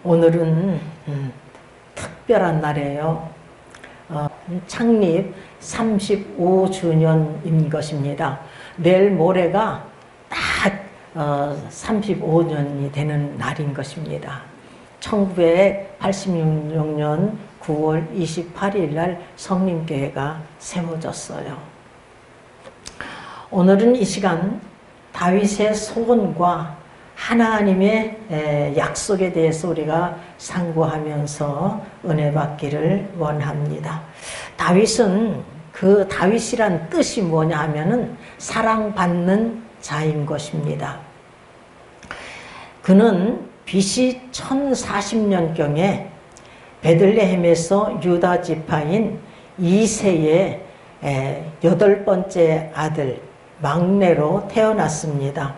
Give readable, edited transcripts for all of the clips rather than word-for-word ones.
오늘은 특별한 날이에요. 창립 35주년인 것입니다. 내일 모레가 딱 35년이 되는 날인 것입니다. 1986년 9월 28일 날 성림교회가 세워졌어요. 오늘은 이 시간 다윗의 소원과 하나님의 약속에 대해서 우리가 상고하면서 은혜 받기를 원합니다. 다윗은 그 다윗이란 뜻이 뭐냐 하면은 사랑받는 자인 것입니다. 그는 BC 1040년경에 베들레헴에서 유다 지파인 이새의 8번째 아들 막내로 태어났습니다.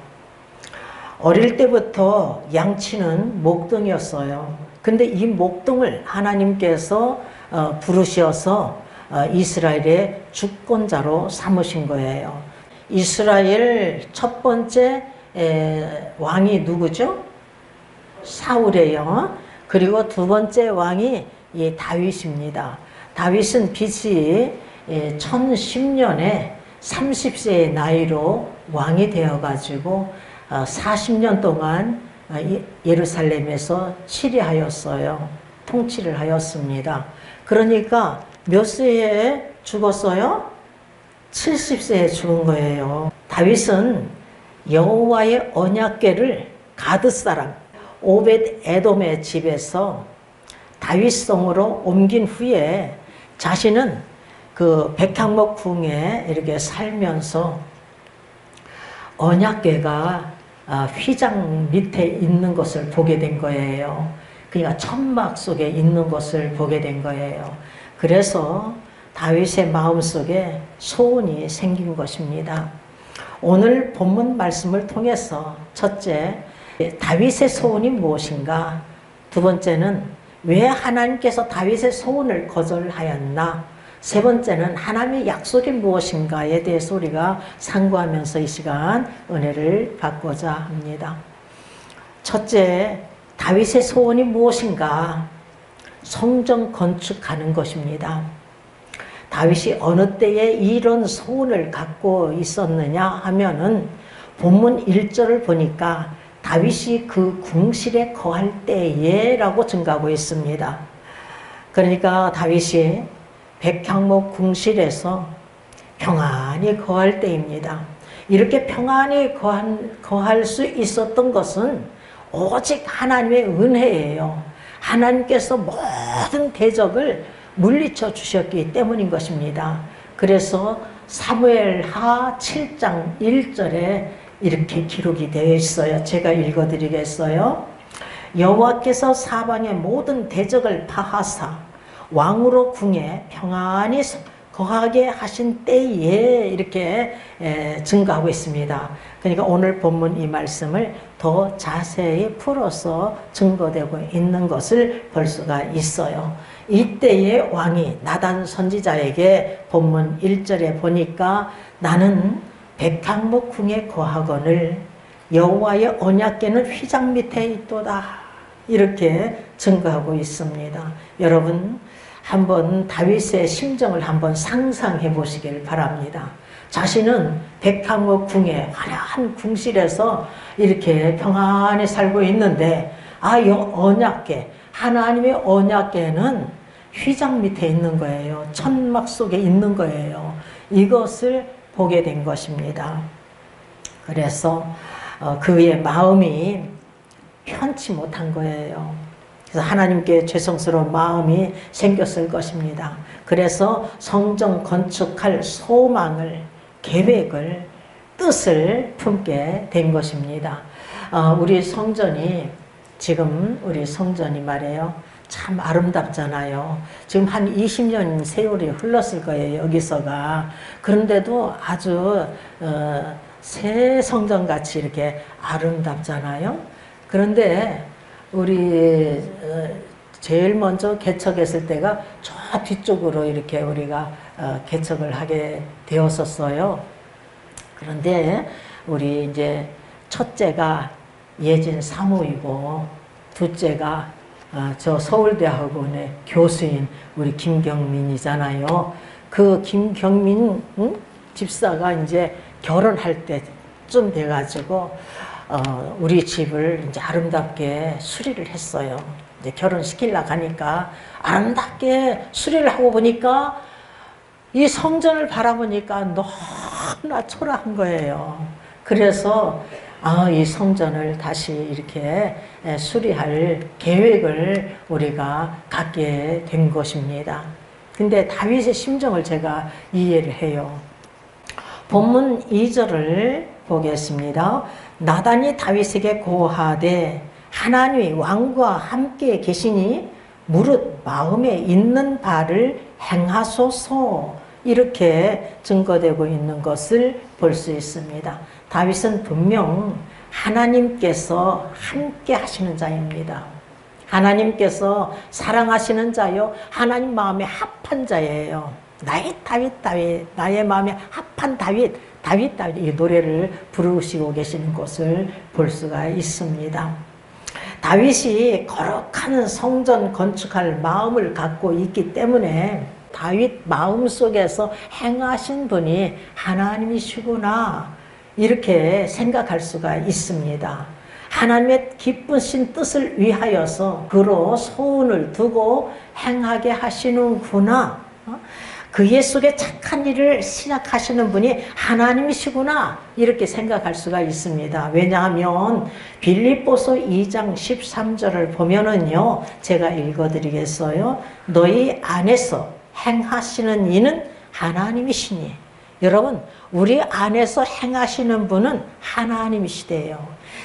어릴 때부터 양치는 목동이었어요. 근데 이 목동을 하나님께서 부르셔서 이스라엘의 주권자로 삼으신 거예요. 이스라엘 첫 번째 왕이 누구죠? 사울이에요. 그리고 두 번째 왕이 다윗입니다. 다윗은 BC 1010년에 30세의 나이로 왕이 되어가지고 40년 동안 예루살렘에서 치리하였어요. 통치를 하였습니다. 그러니까 몇 세에 죽었어요? 70세에 죽은 거예요. 다윗은 여호와의 언약궤를 가드 사람 오벳 에돔의 집에서 다윗성으로 옮긴 후에 자신은 그 백향목 궁에 이렇게 살면서 언약궤가 휘장 밑에 있는 것을 보게 된 거예요. 그러니까 천막 속에 있는 것을 보게 된 거예요. 그래서 다윗의 마음속에 소원이 생긴 것입니다. 오늘 본문 말씀을 통해서 첫째, 다윗의 소원이 무엇인가? 두 번째는 왜 하나님께서 다윗의 소원을 거절하였나? 세 번째는 하나님의 약속이 무엇인가에 대해서 우리가 상고하면서 이 시간 은혜를 받고자 합니다. 첫째, 다윗의 소원이 무엇인가? 성전 건축하는 것입니다. 다윗이 어느 때에 이런 소원을 갖고 있었느냐 하면은 본문 1절을 보니까 다윗이 그 궁실에 거할 때에 라고 증가하고 있습니다. 그러니까 다윗이 백향목 궁실에서 평안히 거할 때입니다. 이렇게 평안히 거할 수 있었던 것은 오직 하나님의 은혜예요. 하나님께서 모든 대적을 물리쳐 주셨기 때문인 것입니다. 그래서 사무엘하 7장 1절에 이렇게 기록이 되어 있어요. 제가 읽어드리겠어요. 여호와께서 사방의 모든 대적을 파하사 왕으로 궁에 평안히 거하게 하신 때에 이렇게 증거하고 있습니다. 그러니까 오늘 본문 이 말씀을 더 자세히 풀어서 증거되고 있는 것을 볼 수가 있어요. 이때의 왕이 나단 선지자에게 본문 1절에 보니까 나는 백향목 궁에 거하거늘 여호와의 언약궤는 휘장 밑에 있도다 이렇게 증거하고 있습니다. 여러분 한번 다윗의 심정을 한번 상상해 보시길 바랍니다. 자신은 백향목 궁에 화려한 궁실에서 이렇게 평안히 살고 있는데 언약궤 하나님의 언약궤는 휘장 밑에 있는 거예요. 천막 속에 있는 거예요. 이것을 보게 된 것입니다. 그래서 그의 마음이 편치 못한 거예요. 그래서 하나님께 죄송스러운 마음이 생겼을 것입니다. 그래서 성전 건축할 소망을, 계획을, 뜻을 품게 된 것입니다. 우리 성전이 말이에요. 참 아름답잖아요. 지금 한 20년 세월이 흘렀을 거예요. 여기서가. 그런데도 아주 새 성전같이 이렇게 아름답잖아요. 그런데 우리 제일 먼저 개척했을 때가 저 뒤쪽으로 이렇게 우리가 개척을 하게 되었었어요. 그런데 우리 이제 첫째가 예진 사모이고 둘째가 저 서울대학원의 교수인 우리 김경민이잖아요. 그 김경민 집사가 이제 결혼할 때쯤 돼가지고 우리 집을 이제 아름답게 수리를 했어요. 이제 결혼시키려고 하니까 아름답게 수리를 하고 보니까 이 성전을 바라보니까 너무나 초라한 거예요. 그래서 이 성전을 다시 이렇게 수리할 계획을 우리가 갖게 된 것입니다. 근데 다윗의 심정을 제가 이해를 해요. 본문 2절을 보겠습니다. 나단이 다윗에게 고하되 하나님이 왕과 함께 계시니 무릇 마음에 있는 바를 행하소서, 이렇게 증거되고 있는 것을 볼 수 있습니다. 다윗은 분명 하나님께서 함께 하시는 자입니다. 하나님께서 사랑하시는 자요, 하나님 마음에 합한 자예요. 나의 다윗, 나의 마음에 합한 다윗, 이 노래를 부르시고 계시는 것을 볼 수가 있습니다. 다윗이 거룩한 성전 건축할 마음을 갖고 있기 때문에 다윗 마음속에서 행하신 분이 하나님이시구나, 이렇게 생각할 수가 있습니다. 하나님의 기쁘신 뜻을 위하여서 그로 소원을 두고 행하게 하시는구나, 그의 속에 착한 일을 시작하시는 분이 하나님이시구나, 이렇게 생각할 수가 있습니다. 왜냐하면 빌립보서 2장 13절을 보면은요, 제가 읽어드리겠어요. 너희 안에서 행하시는 이는 하나님이시니. 여러분, 우리 안에서 행하시는 분은 하나님이시대요.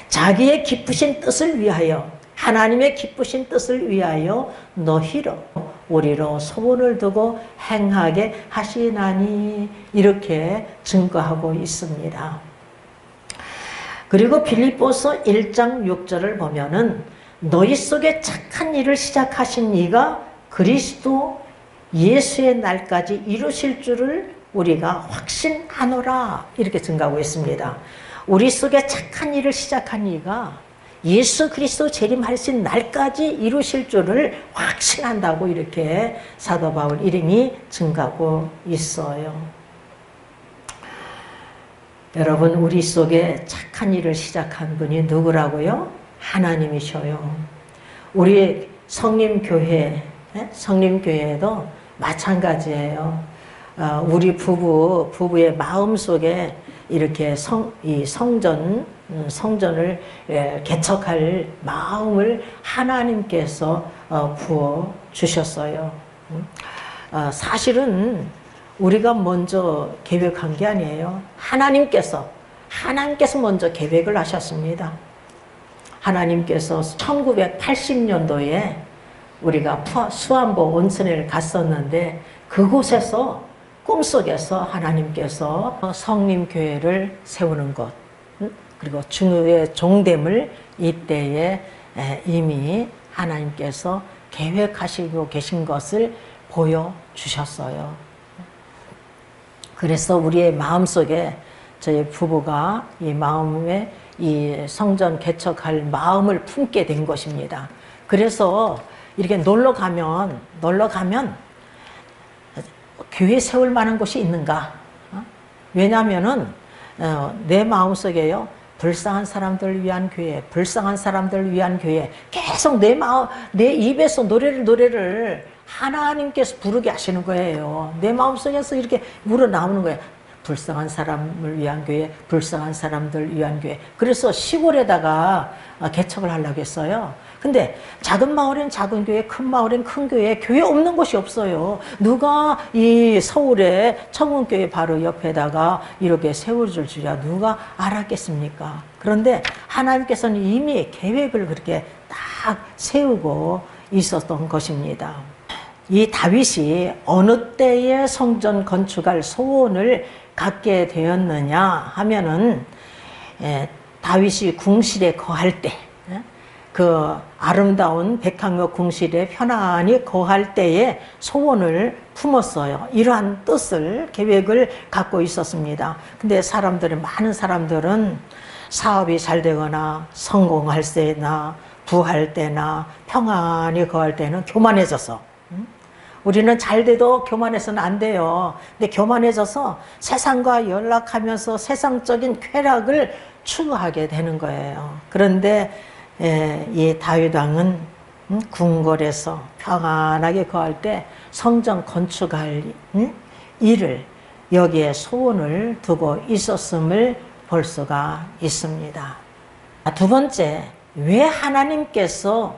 자기의 기쁘신 뜻을 위하여, 하나님의 기쁘신 뜻을 위하여 너희로 우리로 소원을 두고 행하게 하시나니, 이렇게 증거하고 있습니다. 그리고 빌립보서 1장 6절을 보면은 너희 속에 착한 일을 시작하신 이가 그리스도 예수의 날까지 이루실 줄을 우리가 확신하노라, 이렇게 증거하고 있습니다. 우리 속에 착한 일을 시작한 이가 예수 그리스도 재림하신 날까지 이루실 줄을 확신한다고, 이렇게 사도 바울 이름이 증가하고 있어요. 여러분, 우리 속에 착한 일을 시작한 분이 누구라고요? 하나님이셔요. 우리 성림교회도 마찬가지예요. 우리 부부의 마음 속에 이렇게 이 성전을 개척할 마음을 하나님께서 부어 주셨어요. 사실은 우리가 먼저 계획한 게 아니에요. 하나님께서 먼저 계획을 하셨습니다. 하나님께서 1980년도에 우리가 수안보 온천을 갔었는데, 그곳에서 꿈속에서 하나님께서 성림교회를 세우는 것, 그리고 중의 종됨을 이때에 이미 하나님께서 계획하시고 계신 것을 보여주셨어요. 그래서 우리의 마음속에 저희 부부가 이 마음에 이 성전 개척할 마음을 품게 된 것입니다. 그래서 이렇게 놀러 가면 교회 세울 만한 곳이 있는가? 왜냐하면은 내 마음속에요, 불쌍한 사람들을 위한 교회, 불쌍한 사람들을 위한 교회, 계속 내 입에서 노래를 하나님께서 부르게 하시는 거예요. 내 마음속에서 이렇게 우러나오는 거예요. 불쌍한 사람을 위한 교회, 불쌍한 사람들 위한 교회. 그래서 시골에다가 개척을 하려고 했어요. 근데 작은 마을엔 작은 교회, 큰 마을엔 큰 교회 없는 곳이 없어요. 누가 이 서울에 청운교회 바로 옆에다가 이렇게 세워줄 줄이야 누가 알았겠습니까? 그런데 하나님께서는 이미 계획을 그렇게 딱 세우고 있었던 것입니다. 이 다윗이 어느 때에 성전 건축할 소원을 갖게 되었느냐 하면은, 다윗이 궁실에 거할 때, 그 아름다운 백향목 궁실에 편안히 거할 때에 소원을 품었어요. 이러한 뜻을, 계획을 갖고 있었습니다. 근데 많은 사람들은 사업이 잘 되거나 성공할 때나 부할 때나 평안히 거할 때는 교만해져서, 우리는 잘 돼도 교만해서는 안 돼요. 근데 교만해져서 세상과 연락하면서 세상적인 쾌락을 추구하게 되는 거예요. 그런데 이 다윗 왕은 궁궐에서 평안하게 거할 때 성전 건축할 일을 여기에 소원을 두고 있었음을 볼 수가 있습니다. 두 번째, 왜 하나님께서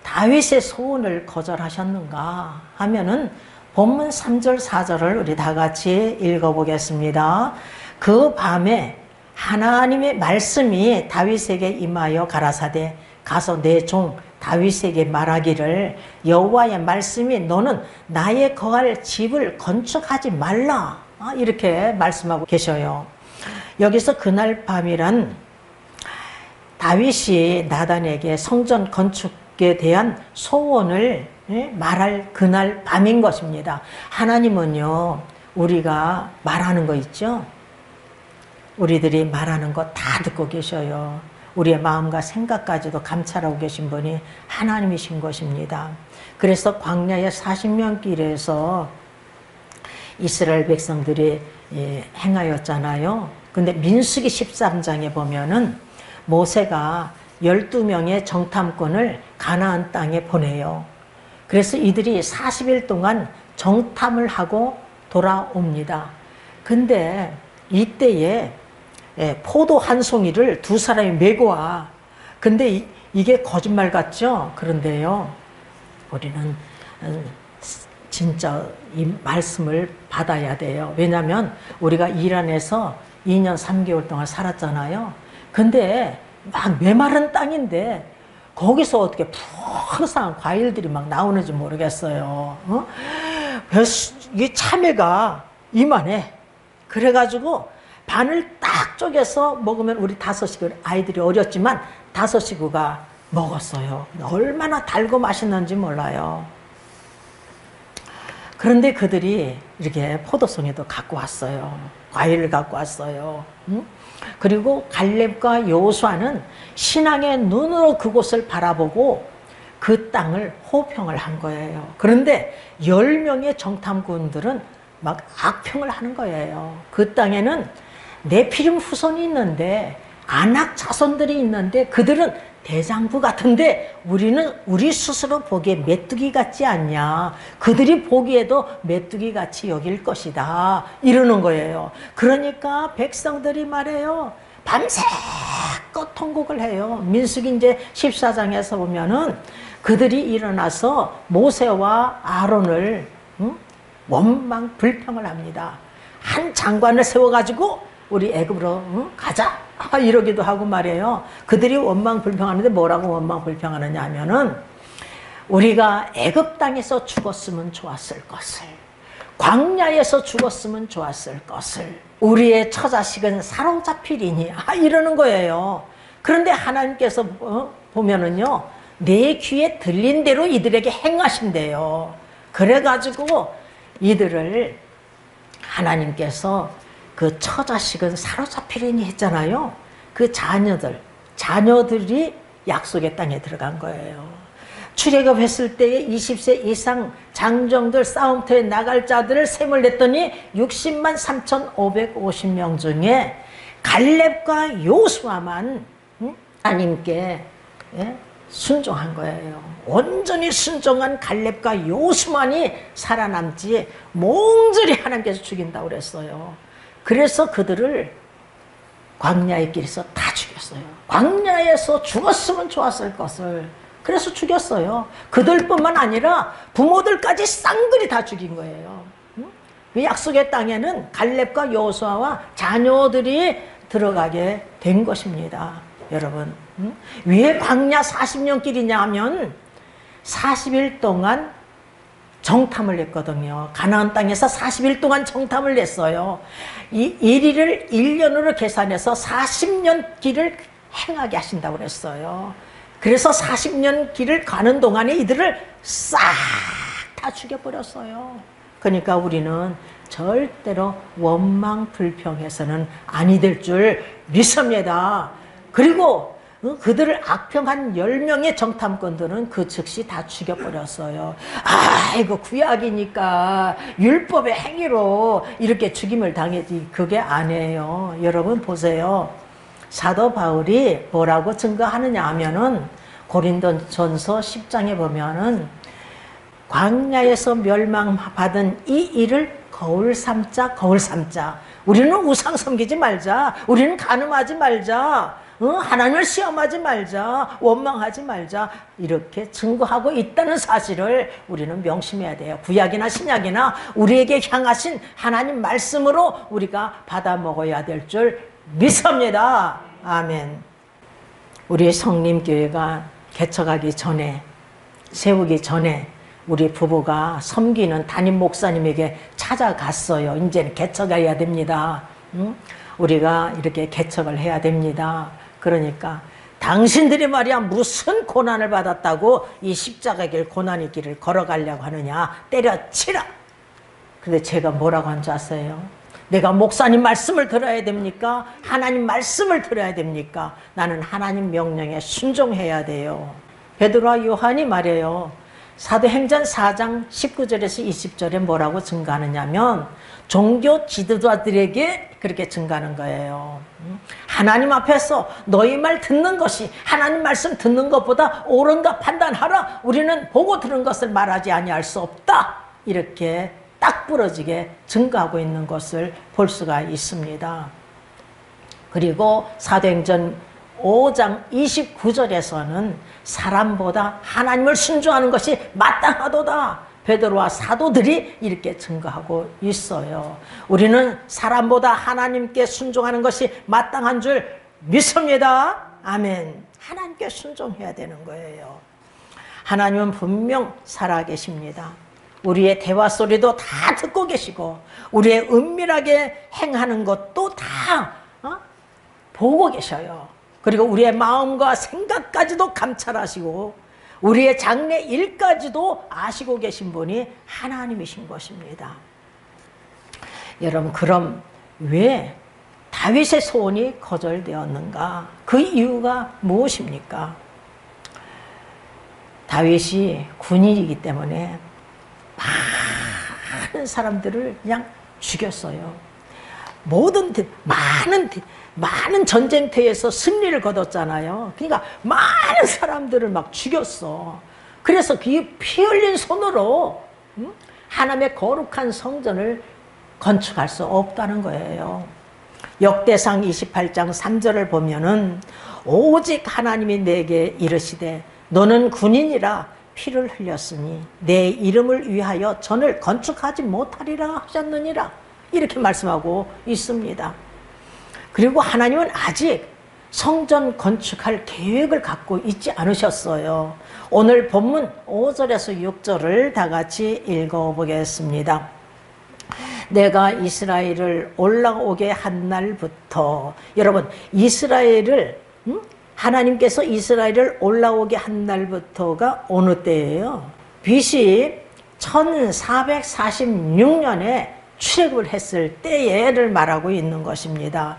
다윗의 소원을 거절하셨는가 하면은 본문 3절 4절을 우리 다 같이 읽어보겠습니다. 그 밤에 하나님의 말씀이 다윗에게 임하여 가라사대 가서 내 종 다윗에게 말하기를 여호와의 말씀이 너는 나의 거할 집을 건축하지 말라, 이렇게 말씀하고 계셔요. 여기서 그날 밤이란 다윗이 나단에게 성전 건축에 대한 소원을 말할 그날 밤인 것입니다. 하나님은요, 우리가 말하는 거 있죠? 우리들이 말하는 거 다 듣고 계셔요. 우리의 마음과 생각까지도 감찰하고 계신 분이 하나님이신 것입니다. 그래서 광야의 40년 길에서 이스라엘 백성들이 행하였잖아요. 근데 민수기 13장에 보면은 모세가 12명의 정탐꾼을 가나안 땅에 보내요. 그래서 이들이 40일 동안 정탐을 하고 돌아옵니다. 근데 이때에 포도 한 송이를 두 사람이 메고 와. 근데 이게 거짓말 같죠? 그런데요, 우리는 진짜 이 말씀을 받아야 돼요. 왜냐하면 우리가 이란에서 2년 3개월 동안 살았잖아요. 근데 막 메마른 땅인데 거기서 어떻게 푸르상한 과일들이 막 나오는지 모르겠어요. 이 참외가 이만해. 그래가지고 반을 딱 쪼개서 먹으면 우리 5식구, 아이들이 어렸지만 5식구가 먹었어요. 얼마나 달고 맛있는지 몰라요. 그런데 그들이 이렇게 포도송이도 갖고 왔어요. 과일을 갖고 왔어요. 그리고 갈렙과 여호수아는 신앙의 눈으로 그곳을 바라보고 그 땅을 호평을 한 거예요. 그런데 10명의 정탐꾼들은 막 악평을 하는 거예요. 그 땅에는 네피림 후손이 있는데, 아낙 자손들이 있는데 그들은 대장부 같은데 우리는 우리 스스로 보기에 메뚜기 같지 않냐, 그들이 보기에도 메뚜기 같이 여길 것이다, 이러는 거예요. 그러니까 백성들이 말해요, 밤새껏 통곡을 해요. 민수기 이제 14장에서 보면은 그들이 일어나서 모세와 아론을 원망 불평을 합니다. 한 장관을 세워가지고 우리 애굽으로 가자, 이러기도 하고 말이에요. 그들이 원망 불평하는데 뭐라고 원망 불평하느냐 하면은 우리가 애굽 땅에서 죽었으면 좋았을 것을, 광야에서 죽었으면 좋았을 것을, 우리의 처자식은 사로잡히리니, 이러는 거예요. 그런데 하나님께서 보면은요, 내 귀에 들린 대로 이들에게 행하신대요. 그래가지고 이들을 하나님께서 그 처자식은 사로잡히리니 했잖아요. 그 자녀들이 약속의 땅에 들어간 거예요. 출애굽했을 때에 20세 이상 장정들 싸움터에 나갈 자들을 셈을 냈더니 60만 3,550명 중에 갈렙과 요수아만 하나님께 순종한 거예요. 온전히 순종한 갈렙과 요수만이 살아남지 몽절히 하나님께서 죽인다고 그랬어요. 그래서 그들을 광야의 길에서 다 죽였어요. 광야에서 죽었으면 좋았을 것을, 그래서 죽였어요. 그들뿐만 아니라 부모들까지 쌍그리 다 죽인 거예요. 그 약속의 땅에는 갈렙과 여호수아와 자녀들이 들어가게 된 것입니다. 여러분, 왜 광야 40년 길이냐 하면 40일 동안 정탐을 했거든요. 가나안 땅에서 40일 동안 정탐을 했어요. 이 일일을 1년으로 계산해서 40년 길을 행하게 하신다고 그랬어요. 그래서 40년 길을 가는 동안에 이들을 싹 다 죽여버렸어요. 그러니까 우리는 절대로 원망 불평해서는 아니 될 줄 믿습니다. 그리고 그들을 악평한 10명의 정탐꾼들은 그 즉시 다 죽여버렸어요. 아이고 구약이니까 율법의 행위로 이렇게 죽임을 당했지 그게 아니에요. 여러분 보세요. 사도 바울이 뭐라고 증거하느냐 하면은 고린도전서 10장에 보면은 광야에서 멸망받은 이 일을 거울 삼자 거울 삼자. 우리는 우상 섬기지 말자. 우리는 간음하지 말자. 하나님을 시험하지 말자. 원망하지 말자. 이렇게 증거하고 있다는 사실을 우리는 명심해야 돼요. 구약이나 신약이나 우리에게 향하신 하나님 말씀으로 우리가 받아 먹어야 될 줄 믿습니다. 아멘. 우리 성림교회가 개척하기 전에, 세우기 전에 우리 부부가 섬기는 담임 목사님에게 찾아갔어요. 이제는 개척해야 됩니다. 우리가 이렇게 개척을 해야 됩니다. 그러니까 당신들이 말이야 무슨 고난을 받았다고 이 십자가의 길, 고난의 길을 걸어가려고 하느냐. 때려치라. 근데 제가 뭐라고 한 줄 아세요? 내가 목사님 말씀을 들어야 됩니까? 하나님 말씀을 들어야 됩니까? 나는 하나님 명령에 순종해야 돼요. 베드로와 요한이 말해요. 사도행전 4장 19절에서 20절에 뭐라고 증가하느냐면 종교 지도자들에게 그렇게 증가하는 거예요. 하나님 앞에서 너희 말 듣는 것이 하나님 말씀 듣는 것보다 옳은가 판단하라. 우리는 보고 들은 것을 말하지 아니할 수 없다. 이렇게 딱 부러지게 증가하고 있는 것을 볼 수가 있습니다. 그리고 사도행전 5장 29절에서는 사람보다 하나님을 순종하는 것이 마땅하도다. 베드로와 사도들이 이렇게 증거하고 있어요. 우리는 사람보다 하나님께 순종하는 것이 마땅한 줄 믿습니다. 아멘. 하나님께 순종해야 되는 거예요. 하나님은 분명 살아계십니다. 우리의 대화 소리도 다 듣고 계시고 우리의 은밀하게 행하는 것도 다 보고 계셔요. 그리고 우리의 마음과 생각까지도 감찰하시고 우리의 장래 일까지도 아시고 계신 분이 하나님이신 것입니다. 여러분, 그럼 왜 다윗의 소원이 거절되었는가? 그 이유가 무엇입니까? 다윗이 군인이기 때문에 많은 사람들을 그냥 죽였어요. 많은 전쟁터에서 승리를 거뒀잖아요. 그러니까 많은 사람들을 막 죽였어. 그래서 그 피 흘린 손으로 하나님의 거룩한 성전을 건축할 수 없다는 거예요. 역대상 28장 3절을 보면은 오직 하나님이 내게 이르시되 너는 군인이라 피를 흘렸으니 내 이름을 위하여 전을 건축하지 못하리라 하셨느니라. 이렇게 말씀하고 있습니다. 그리고 하나님은 아직 성전 건축할 계획을 갖고 있지 않으셨어요. 오늘 본문 5절에서 6절을 다 같이 읽어보겠습니다. 내가 이스라엘을 올라오게 한 날부터, 여러분 이스라엘을 하나님께서 이스라엘을 올라오게 한 날부터가 어느 때예요? BC 1446년에 출애굽을 했을 때를 말하고 있는 것입니다.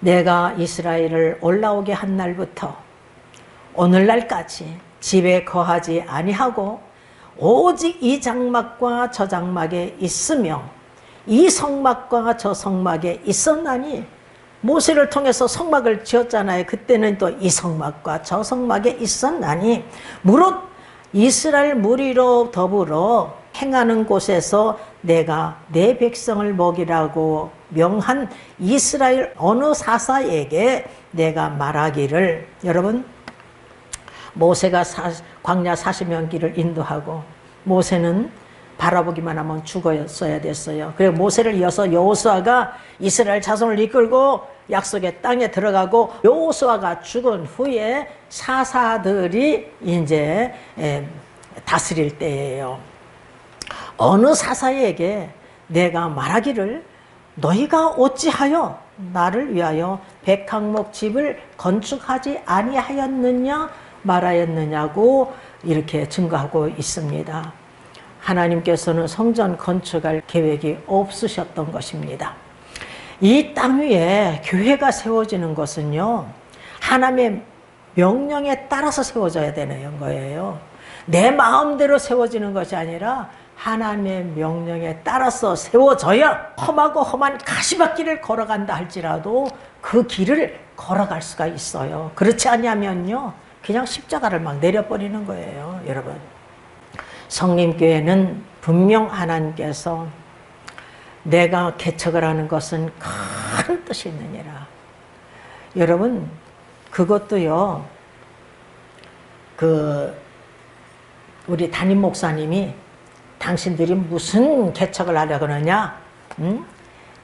내가 이스라엘을 올라오게 한 날부터 오늘날까지 집에 거하지 아니하고 오직 이 장막과 저 장막에 있으며 이 성막과 저 성막에 있었나니, 모세를 통해서 성막을 지었잖아요. 그때는 또 이 성막과 저 성막에 있었나니 무릇 이스라엘 무리로 더불어 행하는 곳에서 내가 내 백성을 먹이라고 명한 이스라엘 어느 사사에게 내가 말하기를, 여러분 모세가 광야 40년 길을 인도하고 모세는 바라보기만 하면 죽었어야 됐어요. 그리고 모세를 이어서 여호수아가 이스라엘 자손을 이끌고 약속의 땅에 들어가고, 여호수아가 죽은 후에 사사들이 이제 다스릴 때예요. 어느 사사에게 내가 말하기를 너희가 어찌하여 나를 위하여 백항목 집을 건축하지 아니하였느냐 말하였느냐고 이렇게 증거하고 있습니다. 하나님께서는 성전 건축할 계획이 없으셨던 것입니다. 이 땅 위에 교회가 세워지는 것은요, 하나님의 명령에 따라서 세워져야 되는 거예요. 내 마음대로 세워지는 것이 아니라 하나님의 명령에 따라서 세워져야 험하고 험한 가시밭길을 걸어간다 할지라도 그 길을 걸어갈 수가 있어요. 그렇지 않냐면요, 그냥 십자가를 막 내려버리는 거예요. 여러분, 성림교회는 분명 하나님께서 내가 개척을 하는 것은 큰 뜻이 있느니라. 여러분, 그것도요, 우리 담임 목사님이 당신들이 무슨 개척을 하려고 하느냐,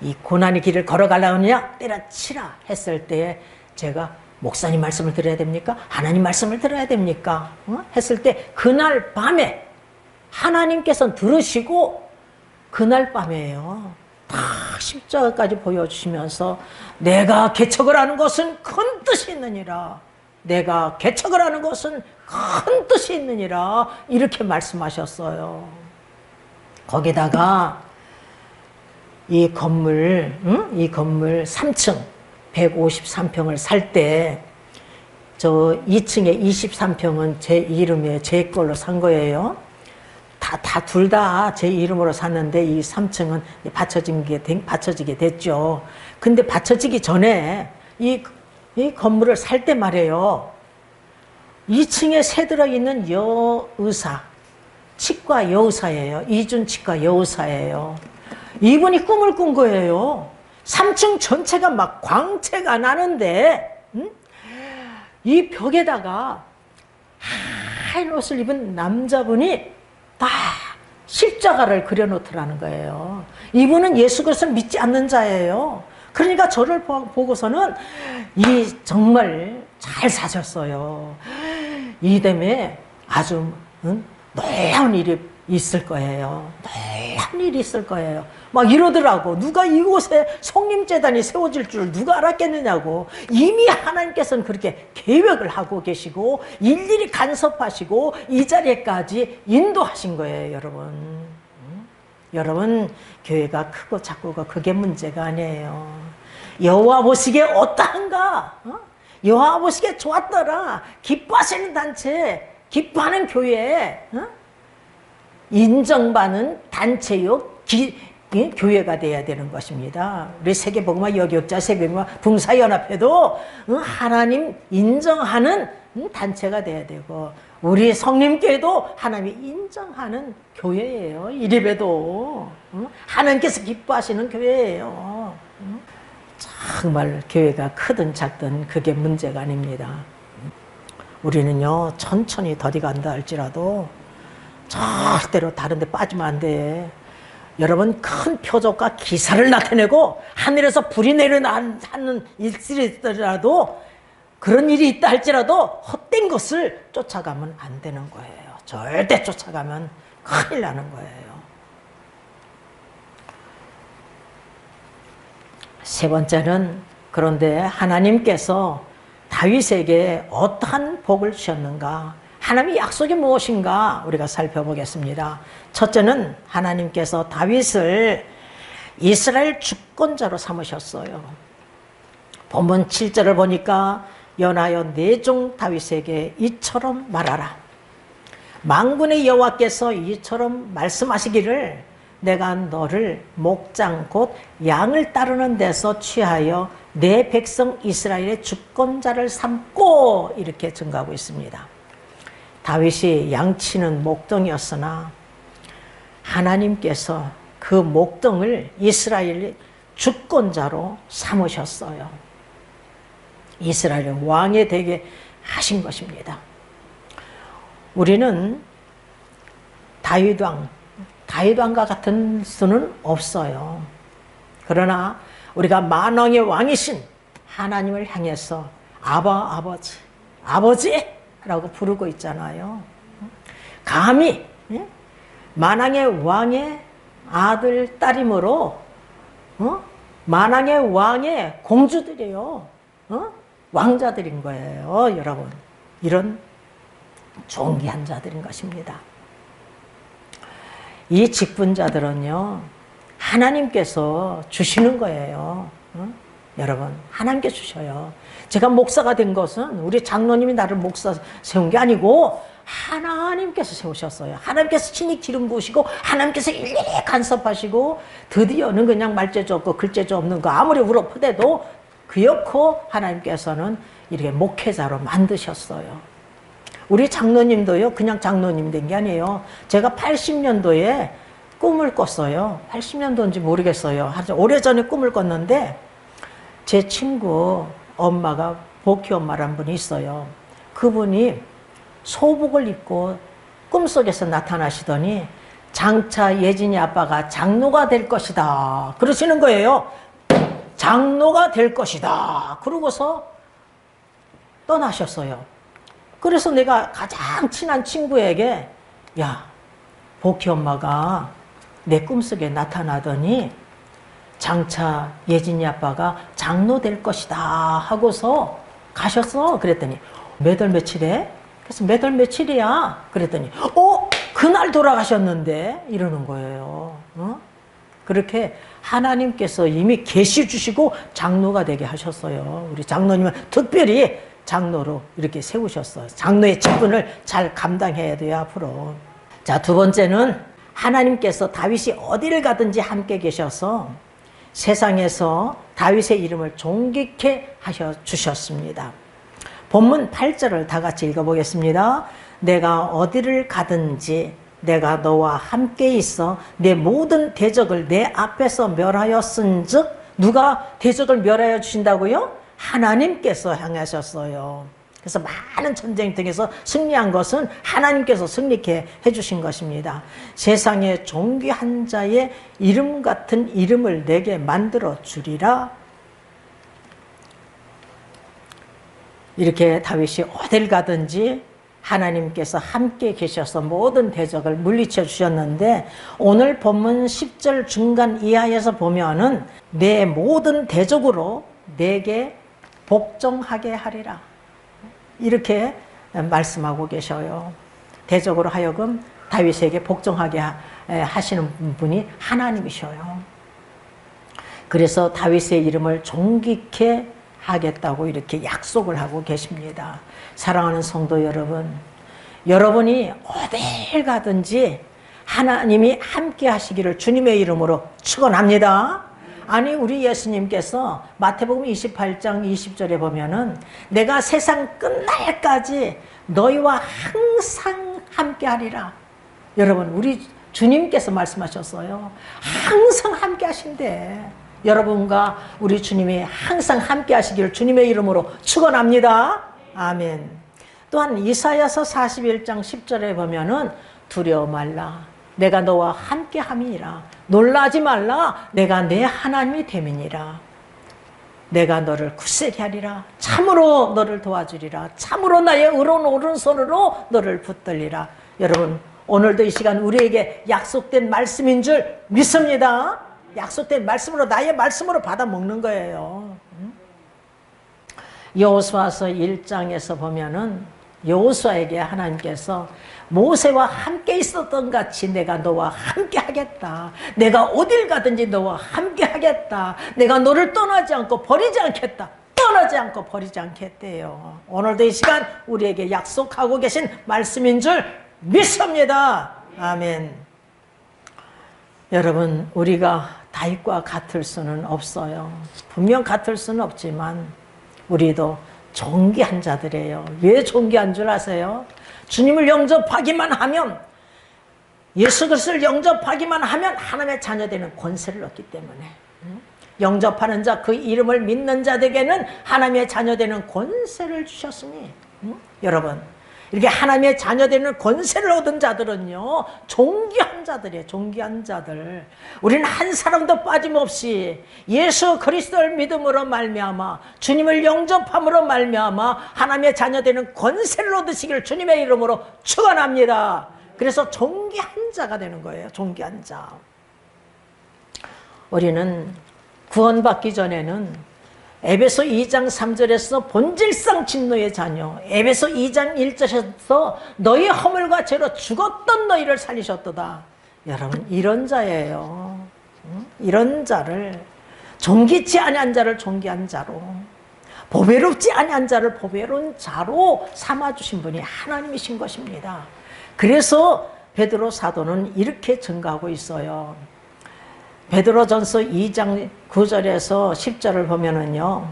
이 고난의 길을 걸어가려고 하느냐, 때려치라 했을 때에 제가 목사님 말씀을 들어야 됩니까? 하나님 말씀을 들어야 됩니까? 했을 때 그날 밤에 하나님께서 들으시고 그날 밤에요, 다 십자가까지 보여주시면서 내가 개척을 하는 것은 큰 뜻이 있느니라, 내가 개척을 하는 것은 큰 뜻이 있느니라, 이렇게 말씀하셨어요. 거기다가 이 건물 3층 153평을 살 때 저 2층에 23평은 제 이름에 제 걸로 산 거예요. 둘 다 제 이름으로 샀는데 이 3층은 받쳐지게 됐죠. 근데 받쳐지기 전에 이 건물을 살 때 말이에요, 2층에 새들어 있는 여의사, 치과 여의사예요. 이준 치과 여의사예요. 이분이 꿈을 꾼 거예요. 3층 전체가 막 광채가 나는데, 이 벽에다가 하얀 옷을 입은 남자분이 다 십자가를 그려놓더라는 거예요. 이분은 예수 그리스도를 믿지 않는 자예요. 그러니까 저를 보고서는 정말 잘 사셨어요. 이 때문에 아주 놀라운 일이 있을 거예요. 놀라운 일이 있을 거예요. 막 이러더라고. 누가 이곳에 성림재단이 세워질 줄 누가 알았겠느냐고. 이미 하나님께서는 그렇게 계획을 하고 계시고 일일이 간섭하시고 이 자리에까지 인도하신 거예요, 여러분. 여러분, 교회가 크고 작고가 그게 문제가 아니에요. 여호와 보시기에 어떠한가? 여호와 보시기에 좋았더라. 기뻐하시는 단체, 기뻐하는 교회, 인정받는 단체요, 교회가 돼야 되는 것입니다. 우리 세계복음화 여기업자 세계복음화 봉사연합회도 하나님 인정하는 단체가 돼야 되고, 우리 성림교회도 하나님이 인정하는 교회예요. 이래봬도 하나님께서 기뻐하시는 교회예요. 정말 교회가 크든 작든 그게 문제가 아닙니다. 우리는요, 천천히 더디간다 할지라도 절대로 다른 데 빠지면 안 돼. 여러분, 큰 표적과 기사를 나타내고 하늘에서 불이 내려나는 일들이 있더라도, 그런 일이 있다 할지라도 헛된 것을 쫓아가면 안 되는 거예요. 절대 쫓아가면 큰일 나는 거예요. 세 번째는, 그런데 하나님께서 다윗에게 어떠한 복을 주셨는가? 하나님의 약속이 무엇인가? 우리가 살펴보겠습니다. 첫째는 하나님께서 다윗을 이스라엘 주권자로 삼으셨어요. 본문 7절을 보니까 연하여 내 종 다윗에게 이처럼 말하라. 만군의 여호와께서 이처럼 말씀하시기를, 내가 너를 목장 곧 양을 따르는 데서 취하여 내 백성 이스라엘의 주권자를 삼고, 이렇게 증가하고 있습니다. 다윗이 양치는 목동이었으나 하나님께서 그 목동을 이스라엘의 주권자로 삼으셨어요. 이스라엘의 왕이 되게 하신 것입니다. 우리는 다윗왕과 같은 수는 없어요. 그러나 우리가 만왕의 왕이신 하나님을 향해서 아버지라고 부르고 있잖아요. 감히 만왕의 왕의 아들, 딸이므로 만왕의 왕의 공주들이에요. 왕자들인 거예요, 여러분. 이런 존귀한 자들인 것입니다. 이 직분자들은요, 하나님께서 주시는 거예요. 여러분, 하나님께 주셔요. 제가 목사가 된 것은 우리 장로님이 나를 목사 세운 게 아니고 하나님께서 세우셨어요. 하나님께서 친히 기름 부으시고 하나님께서 일일이 간섭하시고 드디어는 그냥 말재주 없고 글재주 없는 거 아무리 울어퍼대도 그렇고 하나님께서는 이렇게 목회자로 만드셨어요. 우리 장로님도요, 그냥 장로님 된 게 아니에요. 제가 80년도에 꿈을 꿨어요. 80년도인지 모르겠어요. 아주 오래전에 꿈을 꿨는데 제 친구 엄마가 복희 엄마란 분이 있어요. 그분이 소복을 입고 꿈속에서 나타나시더니 장차 예진이 아빠가 장로가 될 것이다 그러시는 거예요. 장로가 될 것이다 그러고서 떠나셨어요. 그래서 내가 가장 친한 친구에게 야, 복희 엄마가 내 꿈속에 나타나더니 장차 예진이 아빠가 장로 될 것이다 하고서 가셨어. 그랬더니 몇 월 며칠에? 그래서 몇 월 며칠이야? 그랬더니 그날 돌아가셨는데 이러는 거예요. 그렇게 하나님께서 이미 계시 주시고 장로가 되게 하셨어요. 우리 장로님은 특별히 장로로 이렇게 세우셨어요. 장로의 직분을 잘 감당해야 돼요, 앞으로. 자, 두 번째는 하나님께서 다윗이 어디를 가든지 함께 계셔서 세상에서 다윗의 이름을 존귀케 하셔 주셨습니다. 본문 8절을 다 같이 읽어보겠습니다. 내가 어디를 가든지 내가 너와 함께 있어 내 모든 대적을 내 앞에서 멸하였은즉 누가 대적을 멸하여 주신다고요? 하나님께서 향하셨어요. 그래서 많은 전쟁 등에서 승리한 것은 하나님께서 승리케 해주신 것입니다. 세상에 존귀한 자의 이름 같은 이름을 내게 만들어 주리라. 이렇게 다윗이 어딜 가든지 하나님께서 함께 계셔서 모든 대적을 물리쳐 주셨는데 오늘 본문 10절 중간 이하에서 보면은 내 모든 대적으로 내게 복종하게 하리라 이렇게 말씀하고 계셔요. 대적으로 하여금 다윗에게 복종하게 하시는 분이 하나님이셔요. 그래서 다윗의 이름을 존귀케 하겠다고 이렇게 약속을 하고 계십니다. 사랑하는 성도 여러분, 여러분이 어딜 가든지 하나님이 함께 하시기를 주님의 이름으로 축원합니다. 아니, 우리 예수님께서 마태복음 28장 20절에 보면은 내가 세상 끝날까지 너희와 항상 함께 하리라. 여러분, 우리 주님께서 말씀하셨어요. 항상 함께 하신대. 여러분과 우리 주님이 항상 함께 하시기를 주님의 이름으로 축원합니다. 아멘. 또한 이사야서 41장 10절에 보면은 두려워 말라. 내가 너와 함께 함이니라. 놀라지 말라. 내가 내 하나님이 됨이니라. 내가 너를 굳세게 하리라. 참으로 너를 도와주리라. 참으로 나의 의로운 오른손으로 너를 붙들리라. 여러분, 오늘도 이 시간 우리에게 약속된 말씀인 줄 믿습니다. 약속된 말씀으로, 나의 말씀으로 받아 먹는 거예요. 여호수아서 1장에서 보면은 여호수아에게 하나님께서 모세와 함께 있었던 같이 내가 너와 함께 하겠다. 내가 어딜 가든지 너와 함께 하겠다. 내가 너를 떠나지 않고 버리지 않겠다. 떠나지 않고 버리지 않겠대요. 오늘도 이 시간 우리에게 약속하고 계신 말씀인 줄 믿습니다. 아멘. 여러분, 우리가 다윗과 같을 수는 없어요. 분명 같을 수는 없지만 우리도 존귀한 자들이에요. 왜 존귀한 줄 아세요? 주님을 영접하기만 하면, 예수 그리스도를 영접하기만 하면 하나님의 자녀되는 권세를 얻기 때문에, 영접하는 자, 그 이름을 믿는 자들에게는 하나님의 자녀되는 권세를 주셨으니, 여러분, 이렇게 하나님의 자녀되는 권세를 얻은 자들은요, 존귀한 자들이에요. 존귀한 자들. 우리는 한 사람도 빠짐없이 예수 그리스도를 믿음으로 말미암아, 주님을 영접함으로 말미암아 하나님의 자녀되는 권세를 얻으시기를 주님의 이름으로 축원합니다. 그래서 존귀한 자가 되는 거예요. 존귀한 자. 우리는 구원받기 전에는 에베소 2장 3절에서 본질상 진노의 자녀, 에베소 2장 1절에서 너희 허물과 죄로 죽었던 너희를 살리셨도다. 여러분, 이런 자예요. 이런 자를 존귀치 아니한 자를 존귀한 자로, 보배롭지 아니한 자를 보배로운 자로 삼아주신 분이 하나님이신 것입니다. 그래서 베드로 사도는 이렇게 증거하고 있어요. 베드로전서 2장 9절에서 10절을 보면은요,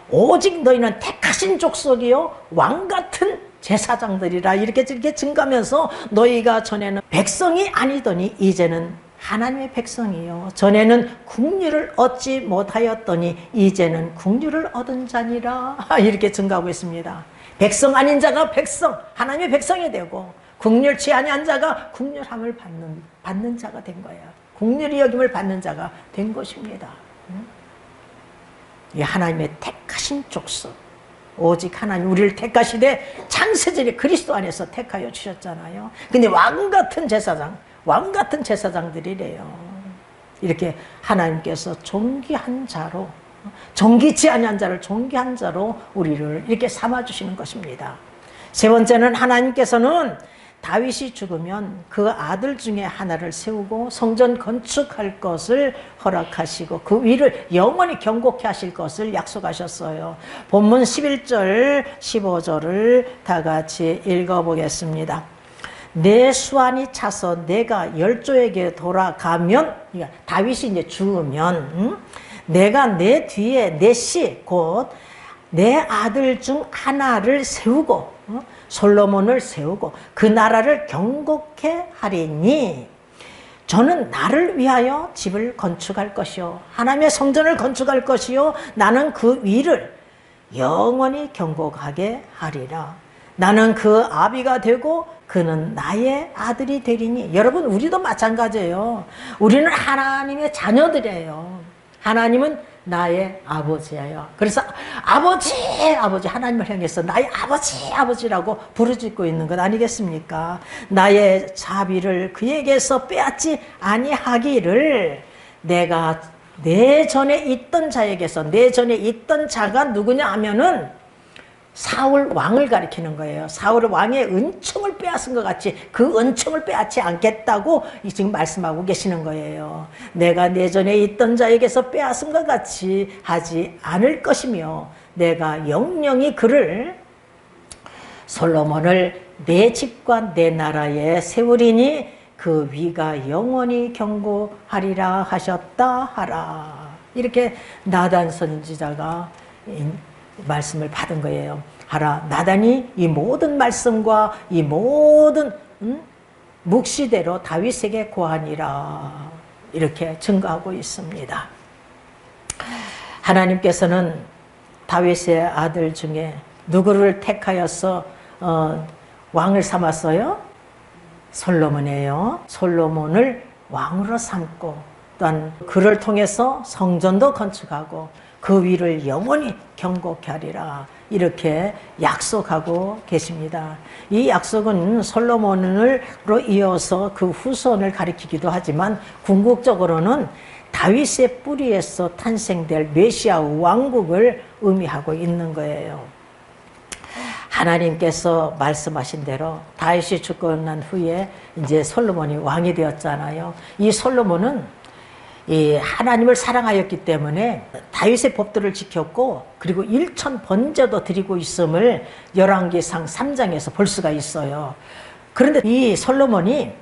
오직 너희는 택하신 족속이요 왕같은 제사장들이라 이렇게 증거하면서 너희가 전에는 백성이 아니더니 이제는 하나님의 백성이요, 전에는 국류를 얻지 못하였더니 이제는 국류를 얻은 자니라 이렇게 증거하고 있습니다. 백성 아닌 자가 백성, 하나님의 백성이 되고, 국률치 아니한 자가 국률함을 받는 자가 된 거예요. 국률이 여김을 받는 자가 된 것입니다. 이 하나님의 택하신 족속, 오직 하나님 우리를 택하시되 창세전에 그리스도 안에서 택하여 주셨잖아요. 근데 왕같은 제사장, 왕같은 제사장들이래요. 이렇게 하나님께서 존귀한 자로, 존귀치 아니한 자를 존귀한 자로 우리를 이렇게 삼아주시는 것입니다. 세 번째는 하나님께서는 다윗이 죽으면 그 아들 중에 하나를 세우고 성전 건축할 것을 허락하시고 그 위를 영원히 경고케 하실 것을 약속하셨어요. 본문 11절 15절을 다 같이 읽어보겠습니다. 내 수완이 차서 내가 열조에게 돌아가면, 그러니까 다윗이 이제 죽으면 내가 내 뒤에 내 씨 곧 내 아들 중 하나를 세우고 솔로몬을 세우고 그 나라를 경고케 하리니 저는 나를 위하여 집을 건축할 것이요 하나님의 성전을 건축할 것이요 나는 그 위를 영원히 경고하게 하리라. 나는 그 아비가 되고 그는 나의 아들이 되리니. 여러분, 우리도 마찬가지예요. 우리는 하나님의 자녀들이에요. 하나님은 나의 아버지예요. 그래서 아버지 하나님을 향해서 나의 아버지라고 부르짖고 있는 것 아니겠습니까? 나의 자비를 그에게서 빼앗지 아니하기를 내가 내 전에 있던 자에게서, 내 전에 있던 자가 누구냐 하면은 사울 왕을 가리키는 거예요. 사울 왕의 은총을 빼앗은 것 같이 그 은총을 빼앗지 않겠다고 지금 말씀하고 계시는 거예요. 내가 내전에 있던 자에게서 빼앗은 것 같이 하지 않을 것이며 내가 영영이 그를 솔로몬을 내 집과 내 나라에 세우리니 그 위가 영원히 경고하리라 하셨다 하라. 이렇게 나단 선지자가 말씀을 받은 거예요. 하라. 나단이 이 모든 말씀과 이 모든 묵시대로 다윗에게 고하니라 이렇게 증거하고 있습니다. 하나님께서는 다윗의 아들 중에 누구를 택하여서 왕을 삼았어요? 솔로몬이에요. 솔로몬을 왕으로 삼고 또한 그를 통해서 성전도 건축하고 그 위를 영원히 경고케 하리라 이렇게 약속하고 계십니다. 이 약속은 솔로몬으로 이어서 그 후손을 가리키기도 하지만 궁극적으로는 다윗의 뿌리에서 탄생될 메시아 왕국을 의미하고 있는 거예요. 하나님께서 말씀하신 대로 다윗이 죽고 난 후에 이제 솔로몬이 왕이 되었잖아요. 이 솔로몬은 이 하나님을 사랑하였기 때문에 다윗의 법도를 지켰고 그리고 일천 번제도 드리고 있음을 열왕기상 3장에서 볼 수가 있어요. 그런데 이 솔로몬이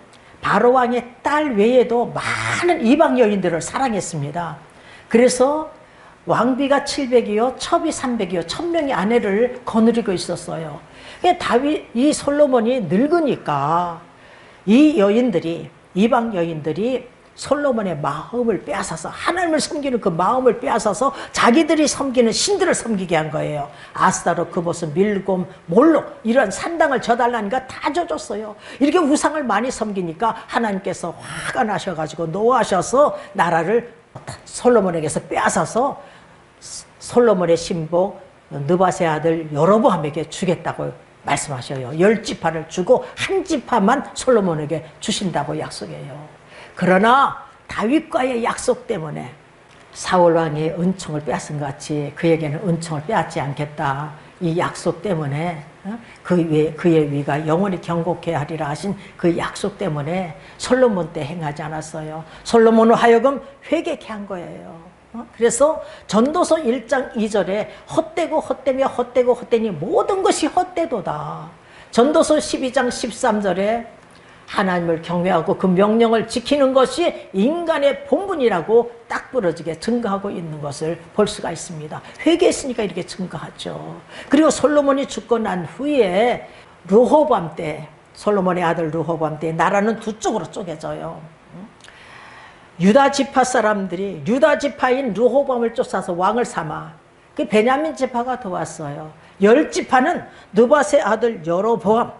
바로왕의 딸 외에도 많은 이방 여인들을 사랑했습니다. 그래서 왕비가 700이요 첩이 300이요 1000명의 아내를 거느리고 있었어요. 이 솔로몬이 늙으니까 이 여인들이, 이방 여인들이 솔로몬의 마음을 빼앗아서 하나님을 섬기는 그 마음을 빼앗아서 자기들이 섬기는 신들을 섬기게 한 거예요. 아스타롯, 그보스, 밀곰, 몰록 이런 산당을 져달라니까 다 져줬어요. 이렇게 우상을 많이 섬기니까 하나님께서 화가 나셔가지고 노하셔서 나라를 솔로몬에게서 빼앗아서 솔로몬의 신복 느밧의 아들 여로보암에게 주겠다고 말씀하셔요. 10지파를 주고 한 지파만 솔로몬에게 주신다고 약속해요. 그러나 다윗과의 약속 때문에 사울왕의 은총을 빼앗은 것 같이 그에게는 은총을 빼앗지 않겠다. 이 약속 때문에 그의 위가 영원히 경고케 하리라 하신 그 약속 때문에 솔로몬 때 행하지 않았어요. 솔로몬을 하여금 회개케 한 거예요. 그래서 전도서 1장 2절에 헛되고 헛되며 헛되고 헛되니 모든 것이 헛되도다. 전도서 12장 13절에 하나님을 경외하고 그 명령을 지키는 것이 인간의 본분이라고 딱 부러지게 증거하고 있는 것을 볼 수가 있습니다. 회개했으니까 이렇게 증거하죠. 그리고 솔로몬이 죽고 난 후에 르호보암 때, 솔로몬의 아들 르호보암 때 나라는 두 쪽으로 쪼개져요. 유다 지파 사람들이 유다 지파인 르호보암을 쫓아서 왕을 삼아 그 베냐민 지파가 도왔어요. 10지파는 느밧의 아들 여로보암,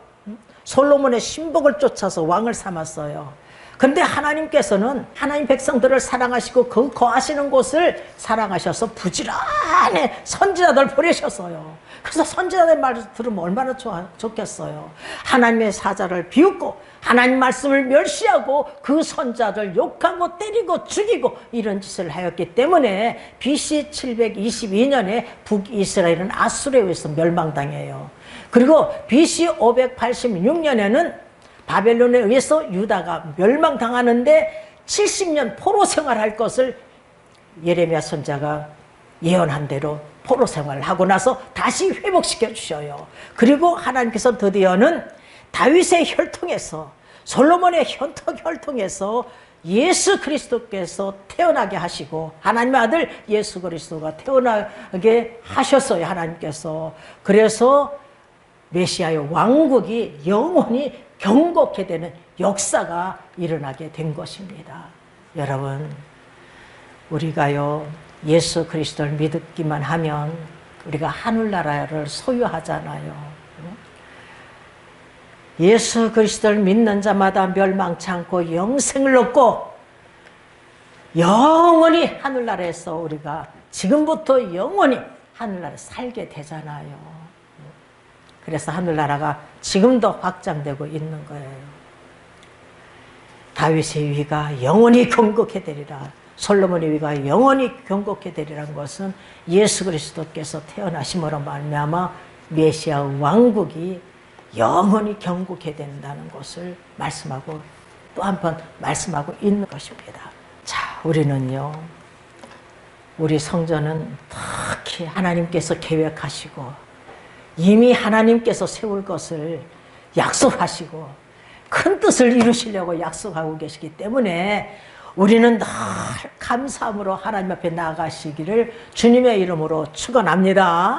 솔로몬의 신복을 쫓아서 왕을 삼았어요. 그런데 하나님께서는 하나님 백성들을 사랑하시고 그 거하시는 곳을 사랑하셔서 부지런히 선지자들 보내셨어요. 그래서 선지자들 말을 들으면 얼마나 좋겠어요. 하나님의 사자를 비웃고 하나님 말씀을 멸시하고 그 선자들 욕하고 때리고 죽이고 이런 짓을 하였기 때문에 BC 722년에 북이스라엘은 아수르에 의해서 멸망당해요. 그리고 BC 586년에는 바벨론에 의해서 유다가 멸망당하는데 70년 포로 생활할 것을 예레미야 선지자가 예언한 대로 포로 생활을 하고 나서 다시 회복시켜 주셔요. 그리고 하나님께서 드디어는 다윗의 혈통에서 솔로몬의 혈통에서 예수 그리스도께서 태어나게 하시고 하나님의 아들 예수 그리스도가 태어나게 하셨어요. 하나님께서. 그래서 메시아의 왕국이 영원히 경고케 되는 역사가 일어나게 된 것입니다. 여러분, 우리가요 예수 그리스도를 믿기만 하면 우리가 하늘나라를 소유하잖아요. 예수 그리스도를 믿는 자마다 멸망치 않고 영생을 얻고 영원히 하늘나라에서 우리가 지금부터 영원히 하늘나라에 살게 되잖아요. 그래서 하늘나라가 지금도 확장되고 있는 거예요. 다윗의 위가 영원히 경고케 되리라. 솔로몬의 위가 영원히 경고케 되리라는 것은 예수 그리스도께서 태어나심으로 말미암아 메시아 왕국이 영원히 경고케 된다는 것을 말씀하고 또 한 번 말씀하고 있는 것입니다. 자, 우리는요, 우리 성전은 특히 하나님께서 계획하시고 이미 하나님께서 세울 것을 약속하시고 큰 뜻을 이루시려고 약속하고 계시기 때문에 우리는 늘 감사함으로 하나님 앞에 나아가시기를 주님의 이름으로 축원합니다.